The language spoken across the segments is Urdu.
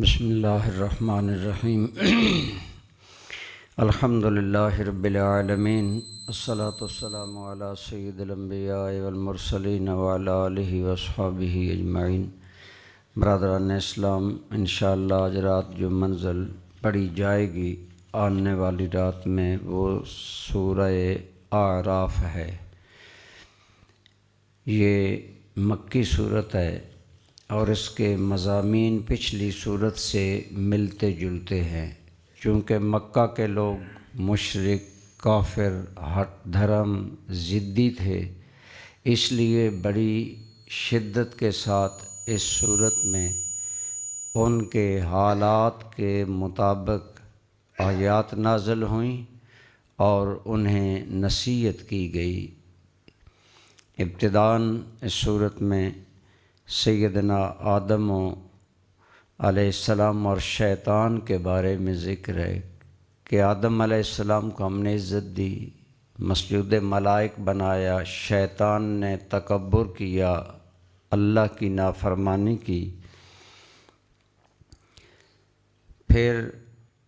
بسم اللہ الرحمن الرحیم الحمد للہ رب العالمین الصلاۃ والسلام علی سید الانبیاء والمرسلین وعلی آلہ واصحابہ اجمعین۔ برادران اسلام، انشاءاللہ آج رات جو منزل پڑھی جائے گی آنے والی رات میں وہ سورہ اعراف ہے۔ یہ مکی صورت ہے اور اس کے مضامین پچھلی صورت سے ملتے جلتے ہیں، چونکہ مکہ کے لوگ مشرک، کافر، ہٹ دھرم، ضدی تھے، اس لیے بڑی شدت کے ساتھ اس صورت میں ان کے حالات کے مطابق آیات نازل ہوئیں اور انہیں نصیحت کی گئی۔ ابتداً اس صورت میں سیدنا آدم علیہ السلام اور شیطان کے بارے میں ذکر ہے کہ آدم علیہ السلام کو ہم نے عزت دی، مسجود ملائک بنایا، شیطان نے تکبر کیا، اللہ کی نافرمانی کی۔ پھر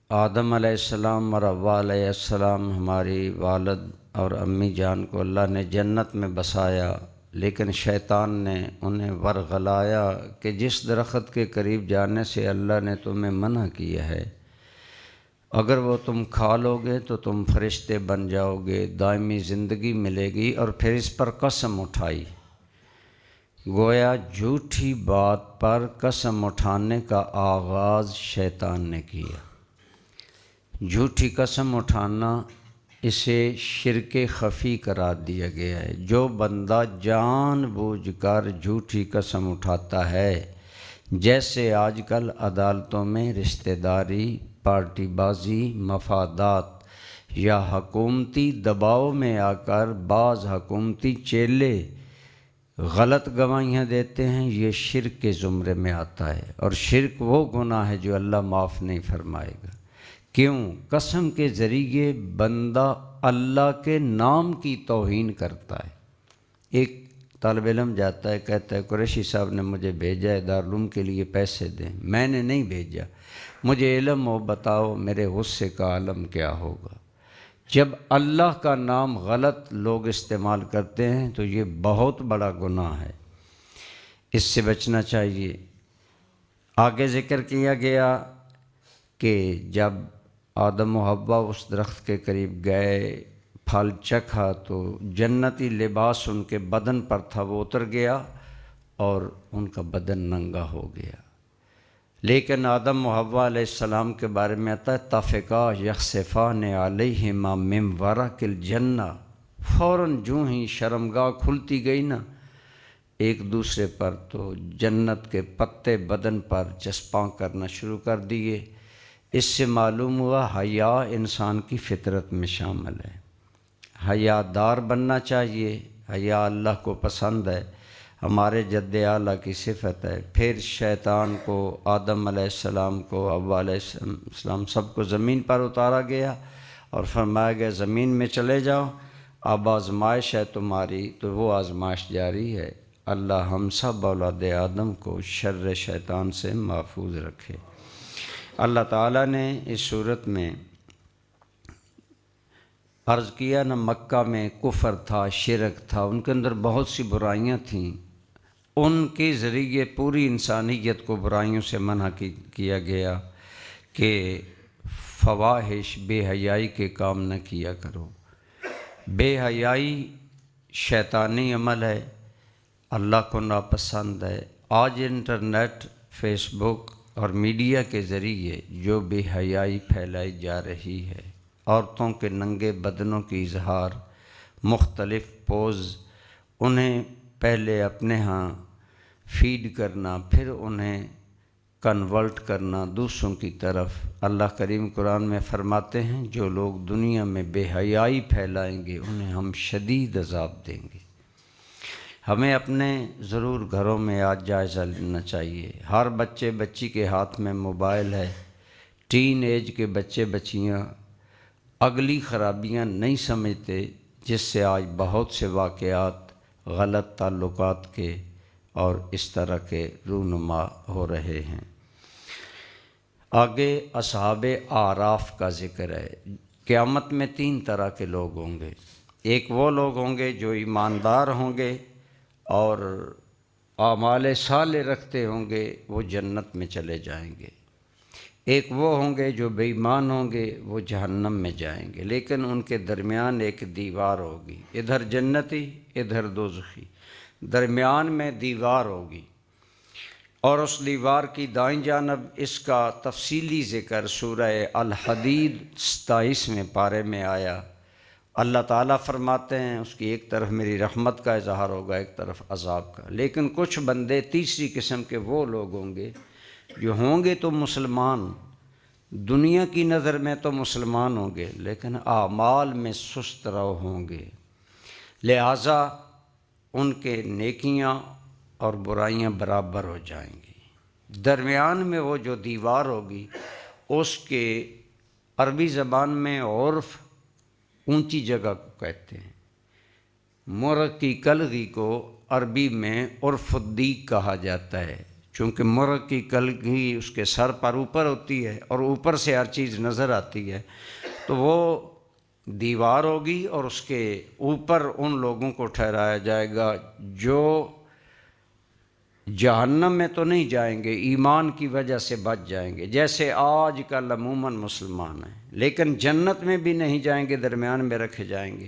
آدم علیہ السلام اور حوا علیہ السلام، ہماری والد اور امی جان کو اللہ نے جنت میں بسایا، لیکن شیطان نے انہیں ورغلایا کہ جس درخت کے قریب جانے سے اللہ نے تمہیں منع کیا ہے، اگر وہ تم کھا لو گے تو تم فرشتے بن جاؤ گے، دائمی زندگی ملے گی، اور پھر اس پر قسم اٹھائی۔ گویا جھوٹی بات پر قسم اٹھانے کا آغاز شیطان نے کیا۔ جھوٹی قسم اٹھانا اسے شرک خفی قرار دیا گیا ہے۔ جو بندہ جان بوجھ کر جھوٹی قسم اٹھاتا ہے، جیسے آج کل عدالتوں میں رشتہ داری، پارٹی بازی، مفادات یا حکومتی دباؤ میں آ کر بعض حکومتی چیلے غلط گواہیاں دیتے ہیں، یہ شرک کے زمرے میں آتا ہے، اور شرک وہ گناہ ہے جو اللہ معاف نہیں فرمائے گا۔ کیوں؟ قسم کے ذریعے بندہ اللہ کے نام کی توہین کرتا ہے۔ ایک طالب علم جاتا ہے، کہتا ہے قریشی صاحب نے مجھے بھیجا ہے دارالعلوم کے لیے، پیسے دیں۔ میں نے نہیں بھیجا، مجھے علم ہو بتاؤ میرے غصے کا عالم کیا ہوگا۔ جب اللہ کا نام غلط لوگ استعمال کرتے ہیں تو یہ بہت بڑا گناہ ہے، اس سے بچنا چاہیے۔ آگے ذکر کیا گیا کہ جب آدم و حوا اس درخت کے قریب گئے، پھل چکھا، تو جنتی لباس ان کے بدن پر تھا، وہ اتر گیا اور ان کا بدن ننگا ہو گیا۔ لیکن آدم و حوا علیہ السلام کے بارے میں آتا ہے طفقا یخصفان علیہما من ورق الجنہ، فوراً جو ہی شرمگاہ کھلتی گئی نا ایک دوسرے پر، تو جنت کے پتے بدن پر چسپاں کرنا شروع کر دیے۔ اس سے معلوم ہوا حیا انسان کی فطرت میں شامل ہے، حیا دار بننا چاہیے، حیا اللہ کو پسند ہے، ہمارے جد اعلیٰ کی صفت ہے۔ پھر شیطان کو، آدم علیہ السلام کو، حوا علیہ السلام سب کو زمین پر اتارا گیا اور فرمایا گیا زمین میں چلے جاؤ، اب آزمائش ہے تمہاری۔ تو وہ آزمائش جاری ہے۔ اللہ ہم سب اولاد آدم کو شر شیطان سے محفوظ رکھے۔ اللہ تعالیٰ نے اس صورت میں عرض کیا نا، مکہ میں کفر تھا، شرک تھا، ان کے اندر بہت سی برائیاں تھیں، ان کے ذریعے پوری انسانیت کو برائیوں سے منع کیا گیا کہ فواحش، بے حیائی کے کام نہ کیا کرو۔ بے حیائی شیطانی عمل ہے، اللہ کو ناپسند ہے۔ آج انٹرنیٹ، فیس بک اور میڈیا کے ذریعے جو بے حیائی پھیلائی جا رہی ہے، عورتوں کے ننگے بدنوں کی اظہار، مختلف پوز، انہیں پہلے اپنے ہاں فیڈ کرنا، پھر انہیں کنورٹ کرنا دوسروں کی طرف۔ اللہ کریم قرآن میں فرماتے ہیں جو لوگ دنیا میں بے حیائی پھیلائیں گے انہیں ہم شدید عذاب دیں گے۔ ہمیں اپنے ضرور گھروں میں آج جائزہ لینا چاہیے۔ ہر بچے بچی کے ہاتھ میں موبائل ہے، ٹین ایج کے بچے بچیاں اگلی خرابیاں نہیں سمجھتے، جس سے آج بہت سے واقعات غلط تعلقات کے اور اس طرح کے رونما ہو رہے ہیں۔ آگے اصحاب اعراف کا ذکر ہے۔ قیامت میں 3 طرح کے لوگ ہوں گے۔ ایک وہ لوگ ہوں گے جو ایماندار ہوں گے اور اعمال صالح رکھتے ہوں گے، وہ جنت میں چلے جائیں گے۔ ایک وہ ہوں گے جو بے ایمان ہوں گے، وہ جہنم میں جائیں گے، لیکن ان کے درمیان ایک دیوار ہوگی، ادھر جنتی ادھر دوزخی، درمیان میں دیوار ہوگی، اور اس دیوار کی دائیں جانب اس کا تفصیلی ذکر سورہ الحدید 27ویں پارے میں آیا۔ اللہ تعالیٰ فرماتے ہیں اس کی ایک طرف میری رحمت کا اظہار ہوگا، ایک طرف عذاب کا، لیکن کچھ بندے تیسری قسم کے وہ لوگ ہوں گے جو ہوں گے تو مسلمان، دنیا کی نظر میں تو مسلمان ہوں گے لیکن اعمال میں سست رو ہوں گے، لہٰذا ان کے نیکیاں اور برائیاں برابر ہو جائیں گی۔ درمیان میں وہ جو دیوار ہوگی اس کے عربی زبان میں عرف اونچی جگہ کو کہتے ہیں، مرغ کی کلگی کو عربی میں عرف الدیگ کہا جاتا ہے، چونکہ مرغ کی کلگی اس کے سر پر اوپر ہوتی ہے اور اوپر سے ہر چیز نظر آتی ہے، تو وہ دیوار ہوگی اور اس کے اوپر ان لوگوں کو ٹھہرایا جائے گا جو جہنم میں تو نہیں جائیں گے، ایمان کی وجہ سے بچ جائیں گے، جیسے آج کل عموماً مسلمان ہیں، لیکن جنت میں بھی نہیں جائیں گے، درمیان میں رکھے جائیں گے،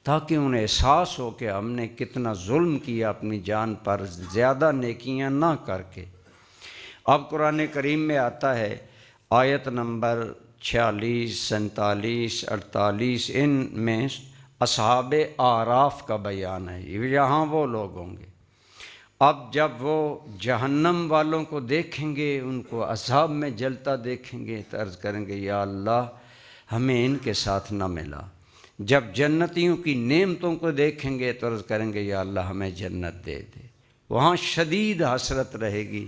تاکہ انہیں احساس ہو کہ ہم نے کتنا ظلم کیا اپنی جان پر، زیادہ نیکیاں نہ کر کے۔ اب قرآن کریم میں آتا ہے آیت نمبر 46، 47، 48، ان میں اصحاب اعراف کا بیان ہے، یہاں وہ لوگ ہوں گے۔ اب جب وہ جہنم والوں کو دیکھیں گے، ان کو عذاب میں جلتا دیکھیں گے تو عرض کریں گے یا اللہ ہمیں ان کے ساتھ نہ ملا۔ جب جنتیوں کی نعمتوں کو دیکھیں گے تو عرض کریں گے یا اللہ ہمیں جنت دے دے۔ وہاں شدید حسرت رہے گی۔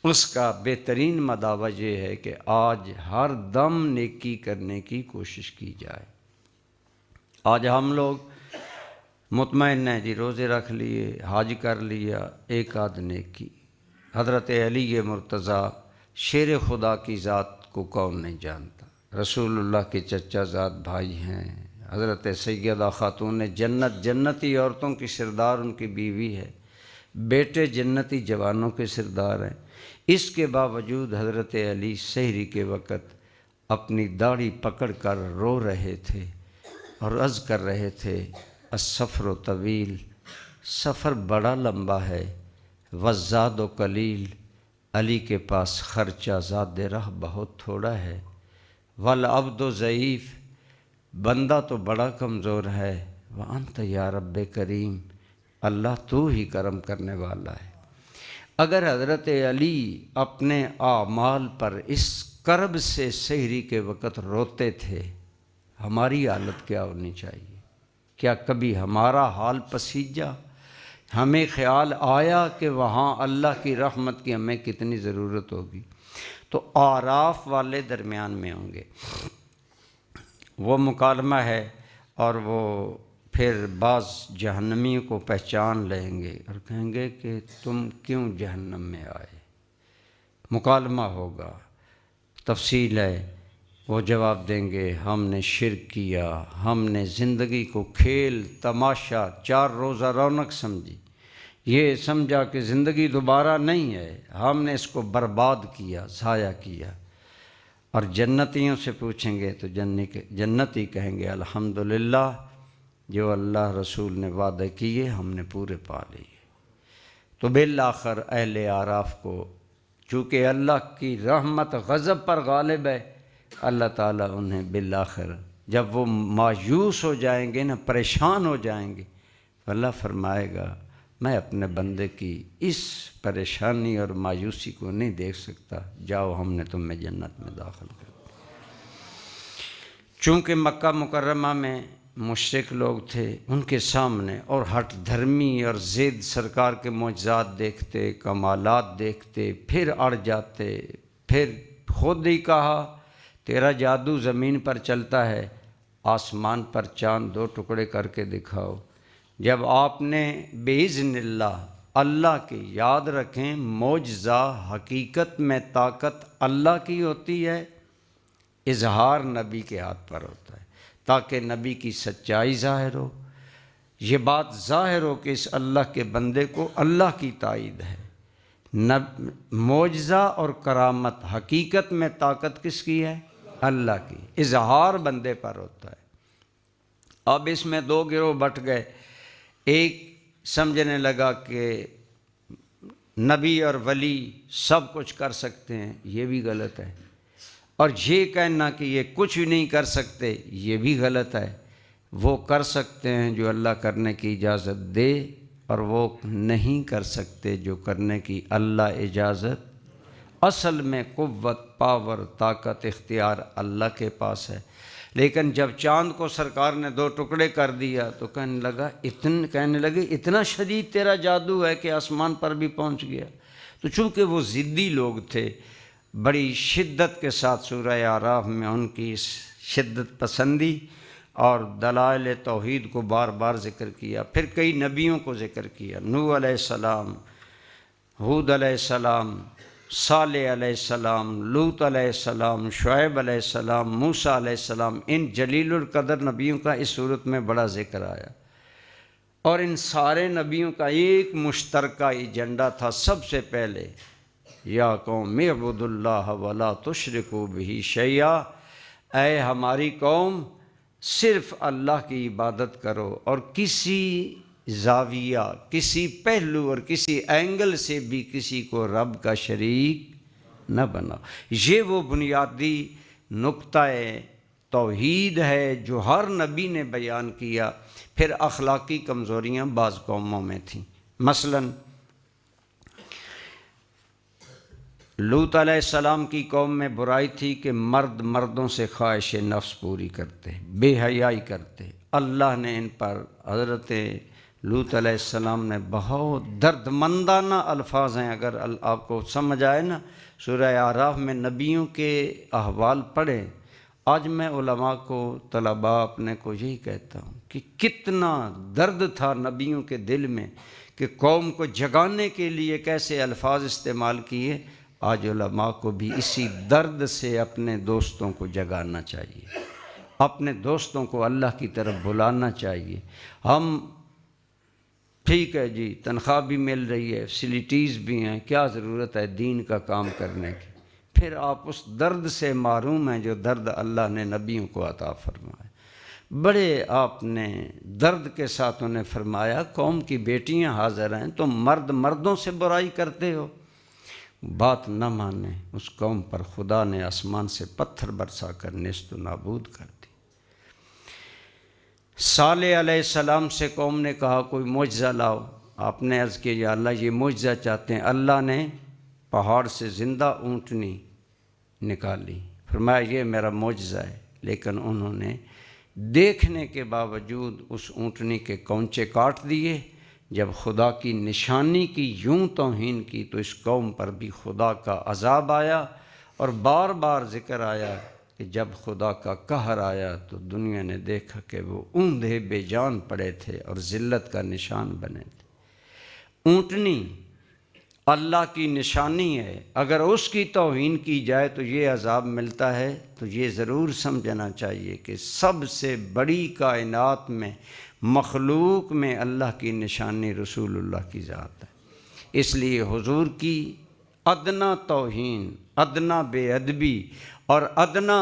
اس کا بہترین مداوع یہ ہے کہ آج ہر دم نیکی کرنے کی کوشش کی جائے۔ آج ہم لوگ مطمئن ہیں جی، روزے رکھ لیے، حج کر لیا، ایک آدھ نیکی۔ حضرت علی مرتضیٰ شیر خدا کی ذات کو کون نہیں جانتا، رسول اللہ کے چچا زاد بھائی ہیں، حضرت سیدہ خاتون جنت، جنتی عورتوں کی سردار ان کی بیوی ہے، بیٹے جنتی جوانوں کے سردار ہیں۔ اس کے باوجود حضرت علی سحری کے وقت اپنی داڑھی پکڑ کر رو رہے تھے اور عرض کر رہے تھے السفر طویل، سفر بڑا لمبا ہے، والزاد قلیل، علی کے پاس خرچہ زاد راہ بہت تھوڑا ہے، والعبد ضعیف، بندہ تو بڑا کمزور ہے، وانت یا رب کریم، اللہ تو ہی کرم کرنے والا ہے۔ اگر حضرت علی اپنے اعمال پر اس کرب سے سحری کے وقت روتے تھے، ہماری حالت کیا ہونی چاہیے؟ کیا کبھی ہمارا حال پسیجا؟ ہمیں خیال آیا کہ وہاں اللہ کی رحمت کی ہمیں کتنی ضرورت ہوگی؟ تو اعراف والے درمیان میں ہوں گے، وہ مکالمہ ہے، اور وہ پھر بعض جہنمیوں کو پہچان لیں گے اور کہیں گے کہ تم کیوں جہنم میں آئے؟ مکالمہ ہوگا، تفصیل ہے، وہ جواب دیں گے ہم نے شرک کیا، ہم نے زندگی کو کھیل تماشا 4 روزہ رونق سمجھی، یہ سمجھا کہ زندگی دوبارہ نہیں ہے، ہم نے اس کو برباد کیا، ضائع کیا۔ اور جنتیوں سے پوچھیں گے تو جنتی کہیں گے الحمدللہ، جو اللہ رسول نے وعدے کیے ہم نے پورے پا لیے۔ تو بالآخر اہل اعراف کو، چونکہ اللہ کی رحمت غضب پر غالب ہے، اللہ تعالیٰ انہیں بالآخر جب وہ مایوس ہو جائیں گے نا، پریشان ہو جائیں گے، اللہ فرمائے گا میں اپنے بندے کی اس پریشانی اور مایوسی کو نہیں دیکھ سکتا، جاؤ ہم نے تمہیں جنت میں داخل کر دیا۔ چونکہ مکہ مکرمہ میں مشرک لوگ تھے، ان کے سامنے اور ہٹ دھرمی اور ضد سرکار کے معجزات دیکھتے، کمالات دیکھتے، پھر اڑ جاتے، پھر خود ہی کہا تیرا جادو زمین پر چلتا ہے، آسمان پر چاند 2 ٹکڑے کر کے دکھاؤ۔ جب آپ نے بِإِذْنِ اللہ اللہ کی یاد رکھیں، معجزہ حقیقت میں طاقت اللہ کی ہوتی ہے، اظہار نبی کے ہاتھ پر ہوتا ہے تاکہ نبی کی سچائی ظاہر ہو، یہ بات ظاہر ہو کہ اس اللہ کے بندے کو اللہ کی تائید ہے۔ معجزہ اور کرامت حقیقت میں طاقت کس کی ہے؟ اللہ کی، اظہار بندے پر ہوتا ہے۔ اب اس میں دو گروہ بٹ گئے، ایک سمجھنے لگا کہ نبی اور ولی سب کچھ کر سکتے ہیں، یہ بھی غلط ہے، اور یہ کہنا کہ یہ کچھ بھی نہیں کر سکتے یہ بھی غلط ہے۔ وہ کر سکتے ہیں جو اللہ کرنے کی اجازت دے، اور وہ نہیں کر سکتے جو کرنے کی اللہ اجازت۔ اصل میں قوت، پاور، طاقت، اختیار اللہ کے پاس ہے، لیکن جب چاند کو سرکار نے دو ٹکڑے کر دیا تو کہنے لگے اتنا شدید تیرا جادو ہے کہ آسمان پر بھی پہنچ گیا۔ تو چونکہ وہ ضدی لوگ تھے، بڑی شدت کے ساتھ سورہ اعراف میں ان کی اس شدت پسندی اور دلائل توحید کو بار بار ذکر کیا، پھر کئی نبیوں کو ذکر کیا، نوح علیہ السلام، ہود علیہ السلام، صالح علیہ السلام، لوط علیہ السلام، شعیب علیہ السلام، موسیٰ علیہ السلام، ان جلیل القدر نبیوں کا اس صورت میں بڑا ذکر آیا، اور ان سارے نبیوں کا ایک مشترکہ ایجنڈا تھا۔ سب سے پہلے یا قوم اعبدوا اللہ ولا تشرکوا بہ شیئا، اے ہماری قوم صرف اللہ کی عبادت کرو اور کسی زاویہ، کسی پہلو اور کسی اینگل سے بھی کسی کو رب کا شریک نہ بناؤ۔ یہ وہ بنیادی نقطہ توحید ہے جو ہر نبی نے بیان کیا۔ پھر اخلاقی کمزوریاں بعض قوموں میں تھیں، مثلاً لوط علیہ السلام کی قوم میں برائی تھی کہ مرد مردوں سے خواہش نفس پوری کرتے، بے حیائی کرتے۔ اللہ نے ان پر، حضرت لوط علیہ السلام نے بہت دردمندانہ الفاظ ہیں، اگر آپ کو سمجھ آئے نا، سورہ اعراف میں نبیوں کے احوال پڑھیں۔ آج میں علماء کو، طلباء اپنے کو یہی کہتا ہوں کہ کتنا درد تھا نبیوں کے دل میں کہ قوم کو جگانے کے لیے کیسے الفاظ استعمال کیے۔ آج علماء کو بھی اسی درد سے اپنے دوستوں کو جگانا چاہیے، اپنے دوستوں کو اللہ کی طرف بلانا چاہیے۔ ہم ٹھیک ہے جی، تنخواہ بھی مل رہی ہے، فیسلٹیز بھی ہیں، کیا ضرورت ہے دین کا کام کرنے کی؟ پھر آپ اس درد سے محروم ہیں جو درد اللہ نے نبیوں کو عطا فرمایا۔ بڑے آپ نے درد کے ساتھ انہیں فرمایا، قوم کی بیٹیاں حاضر ہیں، تم مرد مردوں سے برائی کرتے ہو۔ بات نہ مانے اس قوم پر خدا نے آسمان سے پتھر برسا کر نیست و نابود کر دی۔ صالح علیہ السلام سے قوم نے کہا کوئی معجزہ لاؤ، آپ نے عرض کیا یا اللہ یہ معجزہ چاہتے ہیں۔ اللہ نے پہاڑ سے زندہ اونٹنی نکالی، فرمایا یہ میرا معجزہ ہے، لیکن انہوں نے دیکھنے کے باوجود اس اونٹنی کے کونچے کاٹ دیے۔ جب خدا کی نشانی کی یوں توہین کی تو اس قوم پر بھی خدا کا عذاب آیا، اور بار بار ذکر آیا کہ جب خدا کا قہر آیا تو دنیا نے دیکھا کہ وہ اوندھے بے جان پڑے تھے اور ذلت کا نشان بنے تھے۔ اونٹنی اللہ کی نشانی ہے، اگر اس کی توہین کی جائے تو یہ عذاب ملتا ہے، تو یہ ضرور سمجھنا چاہیے کہ سب سے بڑی کائنات میں، مخلوق میں اللہ کی نشانی رسول اللہ کی ذات ہے۔ اس لیے حضور کی ادنا توہین، ادنا بے ادبی اور ادنا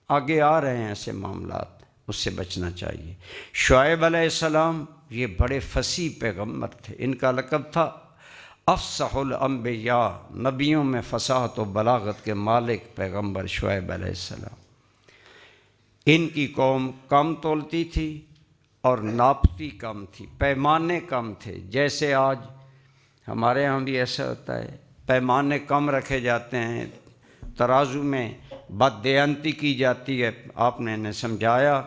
آگے آ رہے ہیں ایسے معاملات، اس سے بچنا چاہیے۔ شعیب علیہ السلام یہ بڑے فصیح پیغمبر تھے، ان کا لقب تھا افصح الانبیاء، نبیوں میں فصاحت و بلاغت کے مالک پیغمبر شعیب علیہ السلام۔ ان کی قوم کم تولتی تھی اور ناپتی کم تھی، پیمانے کم تھے۔ جیسے آج ہمارے ہاں بھی ایسا ہوتا ہے، پیمانے کم رکھے جاتے ہیں، ترازو میں بددیانتی کی جاتی ہے۔ آپ نے انہیں سمجھایا،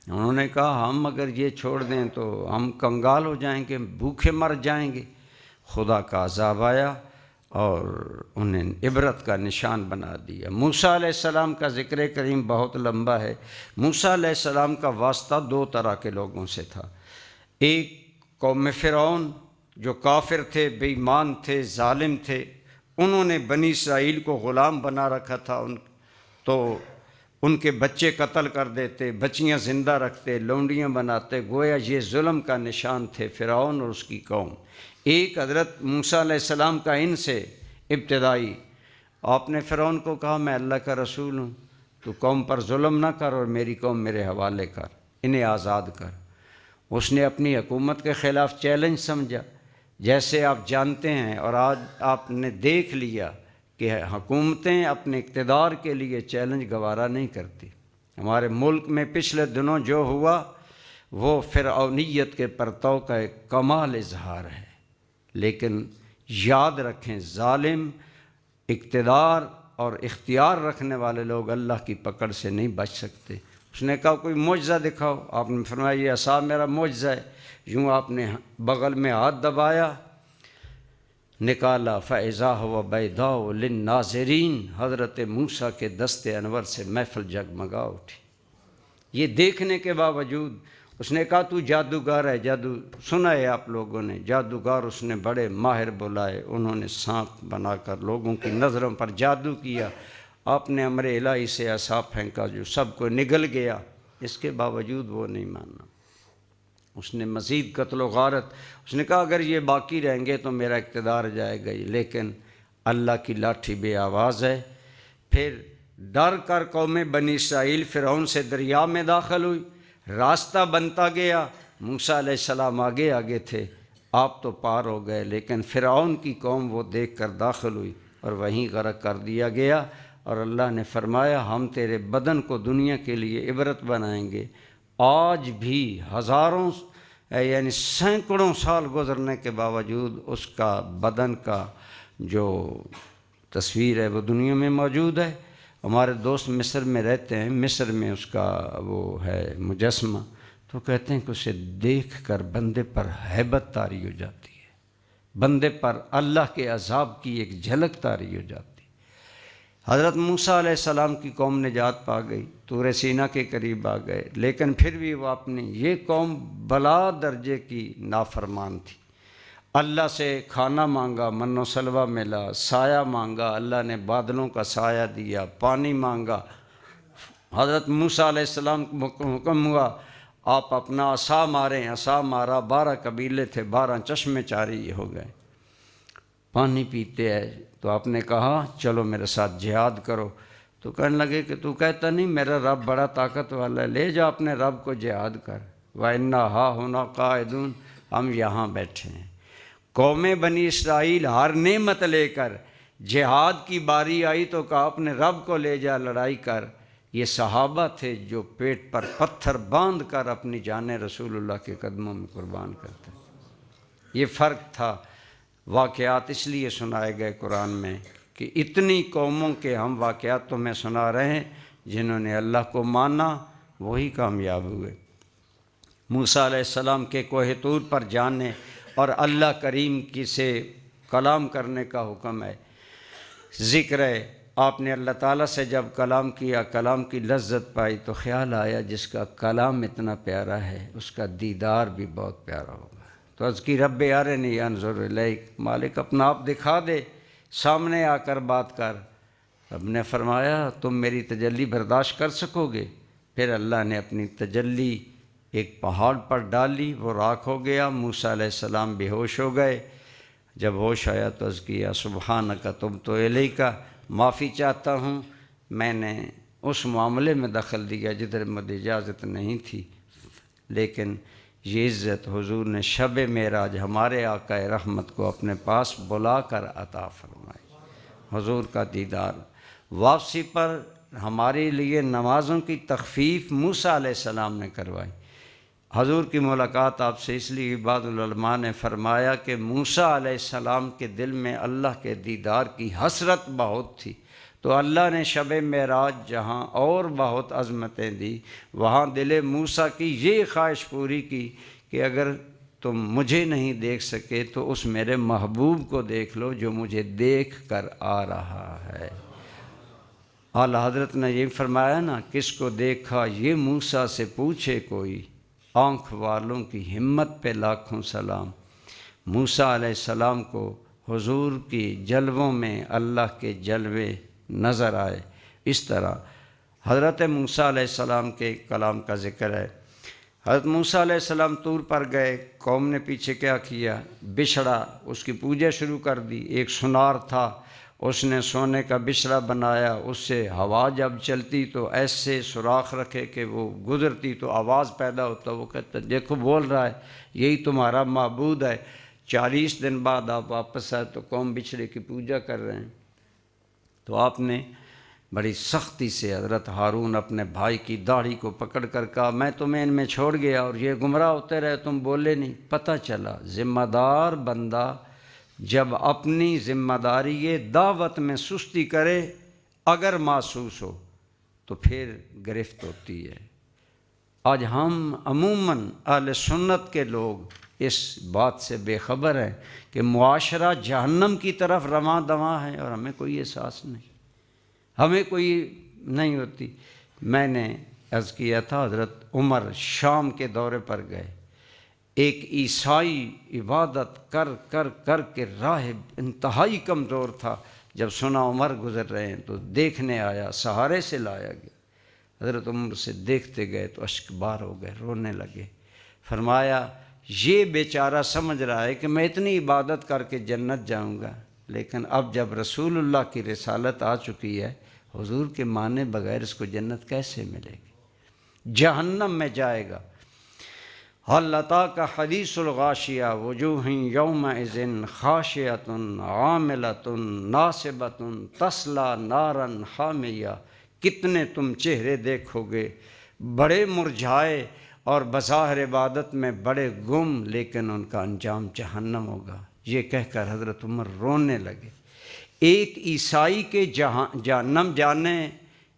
انہوں نے کہا ہم اگر یہ چھوڑ دیں تو ہم کنگال ہو جائیں گے، بھوکے مر جائیں گے۔ خدا کا عذاب آیا اور انہیں عبرت کا نشان بنا دیا۔ موسیٰ علیہ السلام کا ذکر کریم بہت لمبا ہے۔ موسیٰ علیہ السلام کا واسطہ دو طرح کے لوگوں سے تھا، ایک قوم فرعون جو کافر تھے، بے ایمان تھے، ظالم تھے، انہوں نے بنی اسرائیل کو غلام بنا رکھا تھا، تو ان کے بچے قتل کر دیتے، بچیاں زندہ رکھتے، لونڈیاں بناتے، گویا یہ ظلم کا نشان تھے فرعون اور اس کی قوم۔ ایک حضرت موسیٰ علیہ السلام کا ان سے ابتدائی، آپ نے فرعون کو کہا میں اللہ کا رسول ہوں، تو قوم پر ظلم نہ کر اور میری قوم میرے حوالے کر، انہیں آزاد کر۔ اس نے اپنی حکومت کے خلاف چیلنج سمجھا۔ جیسے آپ جانتے ہیں اور آج آپ نے دیکھ لیا کہ حکومتیں اپنے اقتدار کے لیے چیلنج گوارا نہیں کرتی۔ ہمارے ملک میں پچھلے دنوں جو ہوا وہ فرعونیت کے پرتو کا ایک کمال اظہار ہے، لیکن یاد رکھیں ظالم اقتدار اور اختیار رکھنے والے لوگ اللہ کی پکڑ سے نہیں بچ سکتے۔ اس نے کہا کوئی معجزہ دکھاؤ، آپ نے فرمایا یہ عصا میرا معجزہ ہے۔ یوں آپ نے بغل میں ہاتھ دبایا، نکالا، فَإِذَا هُوَ بَيْضَاءُ لِلنَّاظِرِينَ، حضرت موسیٰ کے دست انور سے محفل جگمگا اٹھی۔ یہ دیکھنے کے باوجود اس نے کہا تو جادوگر ہے، جادو سنا ہے آپ لوگوں نے، جادوگر اس نے بڑے ماہر بلائے، انہوں نے سانپ بنا کر لوگوں کی نظروں پر جادو کیا، آپ نے امر الہی سے عصا پھینکا جو سب کو نگل گیا، اس کے باوجود وہ نہیں مانا۔ اس نے مزید قتل و غارت، اس نے کہا اگر یہ باقی رہیں گے تو میرا اقتدار جائے گا، لیکن اللہ کی لاٹھی بے آواز ہے۔ پھر ڈر کر قوم بنی اسرائیل فرعون سے دریا میں داخل ہوئی، راستہ بنتا گیا، موسیٰ علیہ السلام آگے آگے تھے، آپ تو پار ہو گئے، لیکن فرعون کی قوم وہ دیکھ کر داخل ہوئی اور وہیں غرق کر دیا گیا۔ اور اللہ نے فرمایا ہم تیرے بدن کو دنیا کے لیے عبرت بنائیں گے۔ آج بھی ہزاروں یعنی سینکڑوں سال گزرنے کے باوجود اس کا بدن کا جو تصویر ہے وہ دنیا میں موجود ہے۔ ہمارے دوست مصر میں رہتے ہیں، مصر میں اس کا وہ ہے مجسمہ، تو کہتے ہیں کہ اسے دیکھ کر بندے پر ہیبت طاری ہو جاتی ہے، بندے پر اللہ کے عذاب کی ایک جھلک طاری ہو جاتی ہے۔ حضرت موسیٰ علیہ السلام کی قوم نجات پا گئی، طور سینا کے قریب آ گئے، لیکن پھر بھی وہ اپنی یہ قوم بلا درجے کی نافرمان تھی۔ اللہ سے کھانا مانگا، من و سلوہ ملا، سایہ مانگا، اللہ نے بادلوں کا سایہ دیا، پانی مانگا۔ حضرت موسیٰ علیہ السلام کو حکم ہوا آپ اپنا عصا ماریں، عصا مارا، 12 قبیلے تھے، 12 چشمے چاری ہو گئے، پانی پیتے ہیں۔ تو آپ نے کہا چلو میرے ساتھ جہاد کرو، تو کہنے لگے کہ تو کہتا نہیں میرا رب بڑا طاقت والا ہے، لے جا اپنے رب کو جہاد کر۔ وَإِنَّا هَاهُنَا قَاعِدُونَ، ہم یہاں بیٹھے ہیں۔ قوم بنی اسرائیل ہر نعمت لے کر جہاد کی باری آئی تو کہا اپنے رب کو لے جا لڑائی کر۔ یہ صحابہ تھے جو پیٹ پر پتھر باندھ کر اپنی جان رسول اللہ کے قدموں میں قربان کرتے۔ یہ فرق تھا۔ واقعات اس لیے سنائے گئے قرآن میں کہ اتنی قوموں کے ہم واقعات تمہیں سنا رہے ہیں، جنہوں نے اللہ کو مانا وہی کامیاب ہوئے۔ موسیٰ علیہ السلام کے کوہ طور پر جانے اور اللہ کریم کی سے کلام کرنے کا حکم ہے، ذکر ہے۔ آپ نے اللہ تعالیٰ سے جب کلام کیا، کلام کی لذت پائی، تو خیال آیا جس کا کلام اتنا پیارا ہے اس کا دیدار بھی بہت پیارا ہوگا۔ تو عرض کی رب ارنی انظر الیک، مالک اپنا آپ دکھا دے، سامنے آ کر بات کر۔ رب نے فرمایا تم میری تجلی برداشت کر سکو گے؟ پھر اللہ نے اپنی تجلی ایک پہاڑ پر ڈالی، وہ راکھ ہو گیا، موسیٰ علیہ السلام بے ہوش ہو گئے۔ جب ہوش آیا تو عرض کیا سبحانک تبت الیک، معافی چاہتا ہوں میں نے اس معاملے میں دخل دیا جدھر مجھے اجازت نہیں تھی، لیکن یہ عزت حضور نے شب معراج ہمارے آقا رحمت کو اپنے پاس بلا کر عطا فرمائی۔ حضور کا دیدار، واپسی پر ہمارے لیے نمازوں کی تخفیف موسیٰ علیہ السلام نے کروائی۔ حضور کی ملاقات آپ سے اس لیے بعض العلماء نے فرمایا کہ موسیٰ علیہ السلام کے دل میں اللہ کے دیدار کی حسرت بہت تھی، تو اللہ نے شب معراج جہاں اور بہت عظمتیں دی، وہاں دل موسیٰ کی یہ خواہش پوری کی کہ اگر تم مجھے نہیں دیکھ سکے تو اس میرے محبوب کو دیکھ لو جو مجھے دیکھ کر آ رہا ہے۔ اعلیٰ حضرت نے یہ فرمایا نا، کس کو دیکھا یہ موسیٰ سے پوچھے کوئی، آنکھ والوں کی ہمت پہ لاکھوں سلام۔ موسیٰ علیہ السلام کو حضور کی جلووں میں اللہ کے جلوے نظر آئے۔ اس طرح حضرت موسیٰ علیہ السلام کے کلام کا ذکر ہے۔ حضرت موسیٰ علیہ السلام طور پر گئے، قوم نے پیچھے کیا کیا؟ بچھڑا، اس کی پوجا شروع کر دی۔ ایک سنار تھا، اس نے سونے کا بچھڑا بنایا، اس سے ہوا جب چلتی تو ایسے سوراخ رکھے کہ وہ گزرتی تو آواز پیدا ہوتا۔ وہ کہتا دیکھو بول رہا ہے، یہی تمہارا معبود ہے۔ 40 دن بعد آپ واپس آئے تو قوم بچھڑے کی پوجا کر رہے ہیں۔ تو آپ نے بڑی سختی سے حضرت ہارون اپنے بھائی کی داڑھی کو پکڑ کر کہا میں تمہیں ان میں چھوڑ گیا اور یہ گمراہ ہوتے رہے، تم بولے نہیں۔ پتہ چلا ذمہ دار بندہ جب اپنی ذمہ داری دعوت میں سستی کرے اگر محسوس ہو تو پھر گرفت ہوتی ہے۔ آج ہم عموماً اہل سنت کے لوگ اس بات سے بے خبر ہیں کہ معاشرہ جہنم کی طرف رواں دواں ہے اور ہمیں کوئی احساس نہیں، ہمیں کوئی نہیں ہوتی۔ میں نے عرض کیا تھا حضرت عمر شام کے دورے پر گئے، ایک عیسائی عبادت کر کر کر کے راہب انتہائی کمزور تھا، جب سنا عمر گزر رہے ہیں تو دیکھنے آیا، سہارے سے لایا گیا۔ حضرت عمر سے دیکھتے گئے تو اشک بار ہو گئے، رونے لگے۔ فرمایا یہ بیچارہ سمجھ رہا ہے کہ میں اتنی عبادت کر کے جنت جاؤں گا، لیکن اب جب رسول اللہ کی رسالت آ چکی ہے، حضور کے مانے بغیر اس کو جنت کیسے ملے گی؟ جہنم میں جائے گا۔ هل أتاك حديث الغاشية وجوه يومئذ خاشعة عاملة ناصبة تصلى نارا حامية۔ کتنے تم چہرے دیکھو گے بڑے مرجھائے اور بظاہر عبادت میں بڑے گم، لیکن ان کا انجام جہنم ہوگا۔ یہ کہہ کر حضرت عمر رونے لگے۔ ایک عیسائی کے جہنم جانے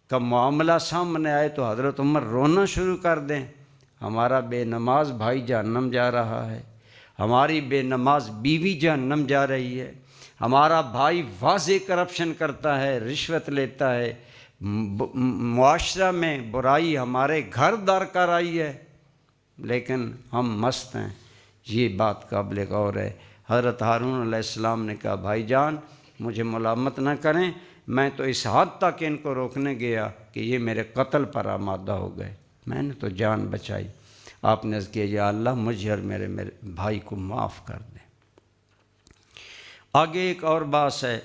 کا معاملہ سامنے آئے تو حضرت عمر رونا شروع کر دیں۔ ہمارا بے نماز بھائی جہنم جا رہا ہے، ہماری بے نماز بیوی جہنم جا رہی ہے، ہمارا بھائی واضح کرپشن کرتا ہے، رشوت لیتا ہے، معاشرہ میں برائی ہمارے گھر در کر آئی ہے، لیکن ہم مست ہیں۔ یہ بات قابل غور ہے۔ حضرت ہارون علیہ السلام نے کہا بھائی جان مجھے ملامت نہ کریں، میں تو اس حد تک ان کو روکنے گیا کہ یہ میرے قتل پر آمادہ ہو گئے، میں نے تو جان بچائی۔ آپ نے عرض کیا یا اللہ مجھے اور میرے بھائی کو معاف کر دیں۔ آگے ایک اور بات ہے،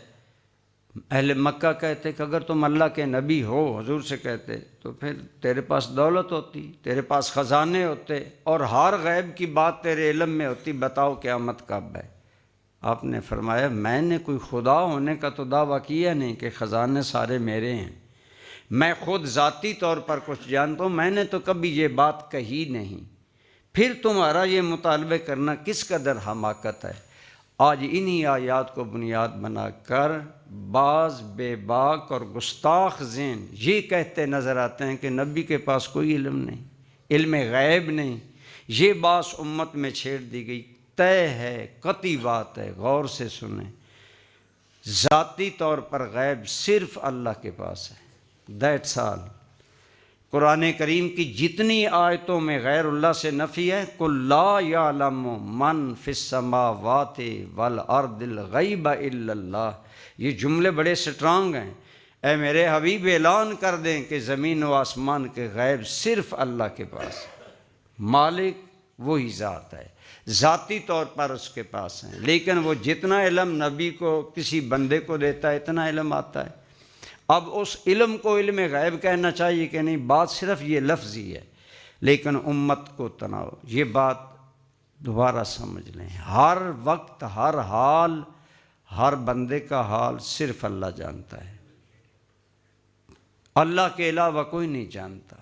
اہل مکہ کہتے کہ اگر تم اللہ کے نبی ہو، حضور سے کہتے تو پھر تیرے پاس دولت ہوتی، تیرے پاس خزانے ہوتے اور ہر غیب کی بات تیرے علم میں ہوتی، بتاؤ قیامت کب ہے؟ آپ نے فرمایا میں نے کوئی خدا ہونے کا تو دعویٰ کیا نہیں کہ خزانے سارے میرے ہیں، میں خود ذاتی طور پر کچھ جانتا ہوں، میں نے تو کبھی یہ بات کہی نہیں، پھر تمہارا یہ مطالبے کرنا کس قدر حماقت ہے۔ آج انہی آیات کو بنیاد بنا کر بعض بے باک اور گستاخ ذہن یہ کہتے نظر آتے ہیں کہ نبی کے پاس کوئی علم نہیں، علم غیب نہیں۔ یہ بات امت میں چھیڑ دی گئی، طے ہے، قطعی بات ہے، غور سے سنیں۔ ذاتی طور پر غیب صرف اللہ کے پاس ہے، دیٹس آل۔ قرآن کریم کی جتنی آیتوں میں غیر اللہ سے نفی ہے، قُلْ لَا يَعْلَمُ مَنْ فِي السَّمَاوَاتِ وَالْأَرْضِ الْغَيْبَ إِلَّا اللَّهُ۔ یہ جملے بڑے سٹرانگ ہیں۔ اے میرے حبیب اعلان کر دیں کہ زمین و آسمان کے غیب صرف اللہ کے پاس ہے، مالک وہی ذات ہے، ذاتی طور پر اس کے پاس ہیں، لیکن وہ جتنا علم نبی کو کسی بندے کو دیتا ہے اتنا علم آتا ہے۔ اب اس علم کو علم غیب کہنا چاہیے کہ نہیں، بات صرف یہ لفظی ہے، لیکن امت کو تناؤ، یہ بات دوبارہ سمجھ لیں۔ ہر وقت ہر حال ہر بندے کا حال صرف اللہ جانتا ہے، اللہ کے علاوہ کوئی نہیں جانتا۔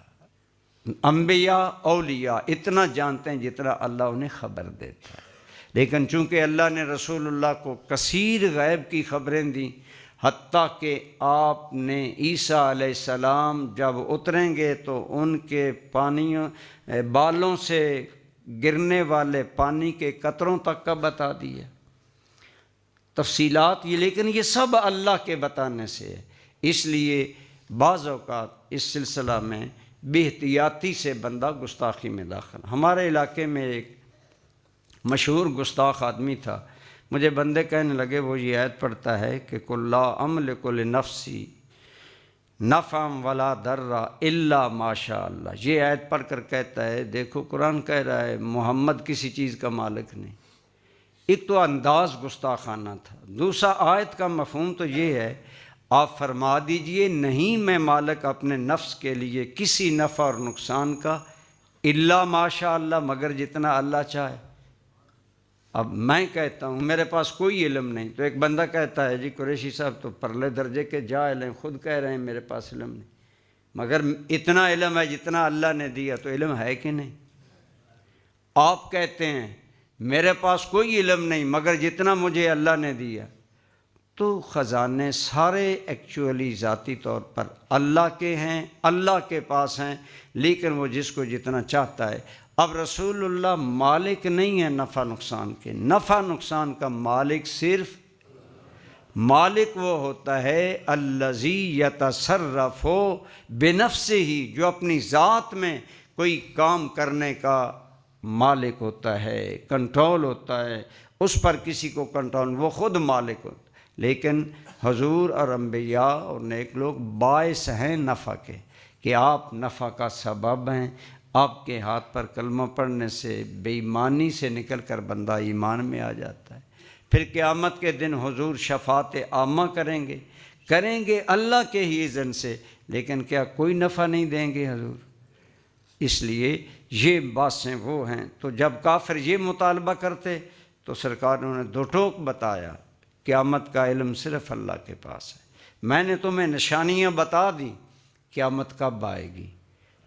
انبیاء اولیاء اتنا جانتے ہیں جتنا اللہ انہیں خبر دیتا ہے، لیکن چونکہ اللہ نے رسول اللہ کو کثیر غیب کی خبریں دیں، حتیٰ کہ آپ نے عیسیٰ علیہ السلام جب اتریں گے تو ان کے بالوں سے گرنے والے پانی کے قطروں تک کا بتا دیا تفصیلات یہ، لیکن یہ سب اللہ کے بتانے سے ہے۔ اس لیے بعض اوقات اس سلسلہ میں بے احتیاطی سے بندہ گستاخی میں داخل۔ ہمارے علاقے میں ایک مشہور گستاخ آدمی تھا. مجھے بندے کہنے لگے وہ یہ آیت پڑھتا ہے کہ قُل لا املک لنفسی نفعا ولا ضرا الا ما شاء اللہ. یہ آیت پڑھ کر کہتا ہے دیکھو قرآن کہہ رہا ہے محمد کسی چیز کا مالک نہیں. ایک تو انداز گستاخانہ تھا. دوسرا آیت کا مفہوم تو یہ ہے آپ فرما دیجئے نہیں میں مالک اپنے نفس کے لیے کسی نفع اور نقصان کا الا ماشاء اللہ مگر جتنا اللہ چاہے. اب میں کہتا ہوں میرے پاس کوئی علم نہیں تو ایک بندہ کہتا ہے جی قریشی صاحب تو پرلے درجے کے جاہل ہیں خود کہہ رہے ہیں میرے پاس علم نہیں مگر اتنا علم ہے جتنا اللہ نے دیا تو علم ہے کہ نہیں. آپ کہتے ہیں میرے پاس کوئی علم نہیں مگر جتنا مجھے اللہ نے دیا. تو خزانے سارے ایکچولی ذاتی طور پر اللہ کے ہیں اللہ کے پاس ہیں لیکن وہ جس کو جتنا چاہتا ہے. اب رسول اللہ مالک نہیں ہے نفع نقصان کے. نفع نقصان کا مالک صرف مالک وہ ہوتا ہے الذی یتصرف بنفسہ جو اپنی ذات میں کوئی کام کرنے کا مالک ہوتا ہے کنٹرول ہوتا ہے اس پر کسی کو کنٹرول وہ خود مالک ہوتا ہے. لیکن حضور اور انبیاء اور نیک لوگ باعث ہیں نفع کے کہ آپ نفع کا سبب ہیں. آپ کے ہاتھ پر کلمہ پڑھنے سے بے ایمانی سے نکل کر بندہ ایمان میں آ جاتا ہے. پھر قیامت کے دن حضور شفاعت عامہ کریں گے اللہ کے ہی اذن سے لیکن کیا کوئی نفع نہیں دیں گے حضور. اس لیے یہ باتیں وہ ہیں. تو جب کافر یہ مطالبہ کرتے تو سرکار نے دو ٹوک بتایا قیامت کا علم صرف اللہ کے پاس ہے. میں نے تمہیں نشانیاں بتا دی قیامت کب آئے گی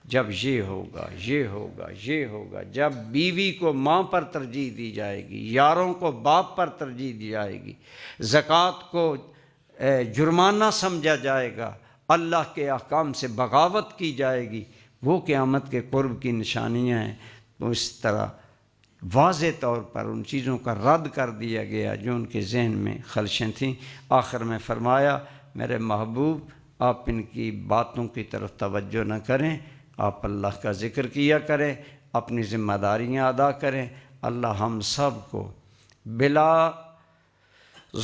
جب یہ ہوگا یہ ہوگا یہ ہوگا. جب بیوی کو ماں پر ترجیح دی جائے گی یاروں کو باپ پر ترجیح دی جائے گی زکوٰۃ کو جرمانہ سمجھا جائے گا اللہ کے احکام سے بغاوت کی جائے گی وہ قیامت کے قرب کی نشانیاں ہیں. تو اس طرح واضح طور پر ان چیزوں کا رد کر دیا گیا جو ان کے ذہن میں خلشیں تھیں. آخر میں فرمایا میرے محبوب آپ ان کی باتوں کی طرف توجہ نہ کریں آپ اللہ کا ذکر کیا کریں اپنی ذمہ داریاں ادا کریں. اللہ ہم سب کو بلا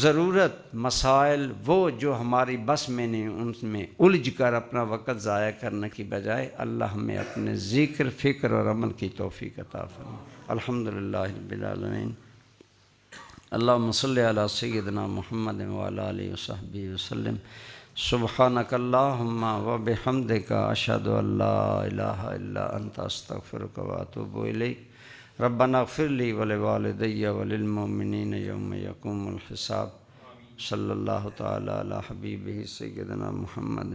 ضرورت مسائل وہ جو ہماری بس میں نہیں ان میں الجھ کر اپنا وقت ضائع کرنے کی بجائے اللہ ہمیں اپنے ذکر فکر اور عمل کی توفیق عطا فرمائے. الحمدللہ رب العالمین. اللہم صلی علی سیدنا محمد وعلی آلہ وصحبہ وسلم. سبحانک اللہم وبحمدک اشہد ان لا الہ الا انت استغفرک واتوب الیک. ربنا اغفر لی ولوالدی وللمؤمنین یوم یقوم الحساب. صلی اللہ تعالی علی حبیبہ سیدنا محمد.